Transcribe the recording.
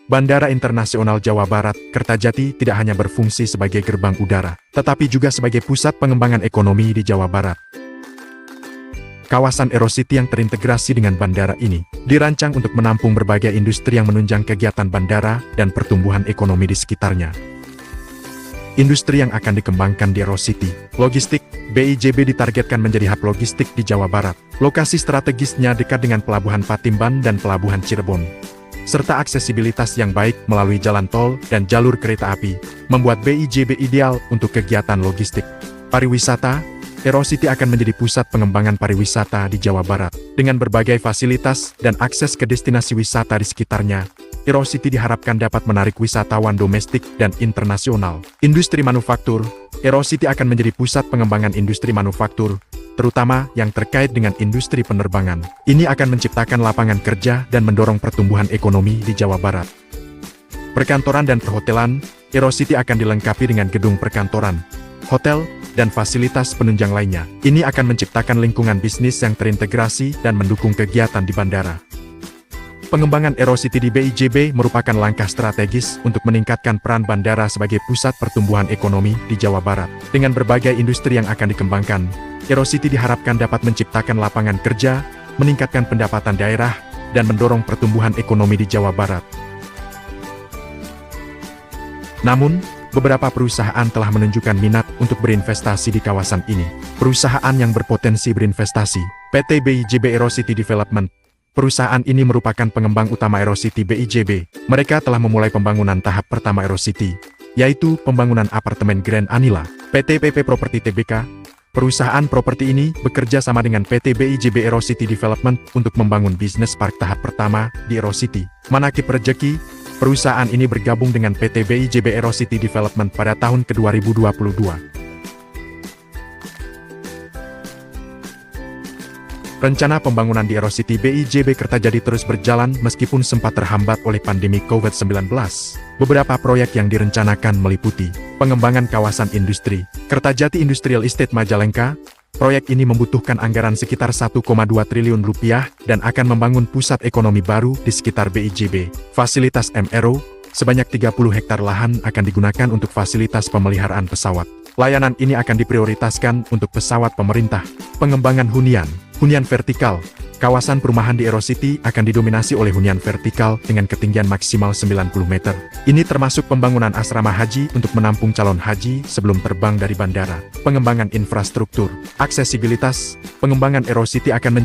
Bandara Internasional Jawa Barat, Kertajati tidak hanya berfungsi sebagai gerbang udara, tetapi juga sebagai pusat pengembangan ekonomi di Jawa Barat. Kawasan Aerocity yang terintegrasi dengan bandara ini, dirancang untuk menampung berbagai industri yang menunjang kegiatan bandara dan pertumbuhan ekonomi di sekitarnya. Industri yang akan dikembangkan di Aerocity, logistik, BIJB ditargetkan menjadi hub logistik di Jawa Barat. Lokasi strategisnya dekat dengan Pelabuhan Patimban dan Pelabuhan Cirebon, serta aksesibilitas yang baik melalui jalan tol dan jalur kereta api, membuat BIJB ideal untuk kegiatan logistik. Pariwisata, Aerocity akan menjadi pusat pengembangan pariwisata di Jawa Barat. Dengan berbagai fasilitas dan akses ke destinasi wisata di sekitarnya, Aerocity diharapkan dapat menarik wisatawan domestik dan internasional. Industri manufaktur, Aerocity akan menjadi pusat pengembangan industri manufaktur, terutama yang terkait dengan industri penerbangan. Ini akan menciptakan lapangan kerja dan mendorong pertumbuhan ekonomi di Jawa Barat. Perkantoran dan perhotelan, Aerocity akan dilengkapi dengan gedung perkantoran, hotel, dan fasilitas penunjang lainnya. Ini akan menciptakan lingkungan bisnis yang terintegrasi dan mendukung kegiatan di bandara. Pengembangan Aerocity di BIJB merupakan langkah strategis untuk meningkatkan peran bandara sebagai pusat pertumbuhan ekonomi di Jawa Barat. Dengan berbagai industri yang akan dikembangkan, Aerocity diharapkan dapat menciptakan lapangan kerja, meningkatkan pendapatan daerah, dan mendorong pertumbuhan ekonomi di Jawa Barat. Namun, beberapa perusahaan telah menunjukkan minat untuk berinvestasi di kawasan ini. Perusahaan yang berpotensi berinvestasi, PT BIJB Aerocity Development. Perusahaan ini merupakan pengembang utama Aerocity BIJB. Mereka telah memulai pembangunan tahap pertama Aerocity, yaitu pembangunan apartemen Grand Anila. PT PP Property Tbk. Perusahaan properti ini bekerja sama dengan PT BIJB Aerocity Development untuk membangun bisnis park tahap pertama di Aerocity. Manakib Rejeki, perusahaan ini bergabung dengan PT BIJB Aerocity Development pada tahun ke-2022. Rencana pembangunan di Aerocity BIJB Kertajati terus berjalan meskipun sempat terhambat oleh pandemi COVID-19. Beberapa proyek yang direncanakan meliputi pengembangan kawasan industri, Kertajati Industrial Estate Majalengka. Proyek ini membutuhkan anggaran sekitar 1,2 triliun rupiah dan akan membangun pusat ekonomi baru di sekitar BIJB. Fasilitas MRO, sebanyak 30 hektar lahan akan digunakan untuk fasilitas pemeliharaan pesawat. Layanan ini akan diprioritaskan untuk pesawat pemerintah. Pengembangan hunian vertikal. Kawasan perumahan di Aerocity akan didominasi oleh hunian vertikal dengan ketinggian maksimal 90 meter. Ini termasuk pembangunan asrama haji untuk menampung calon haji sebelum terbang dari bandara. Pengembangan infrastruktur, aksesibilitas, pengembangan Aerocity akan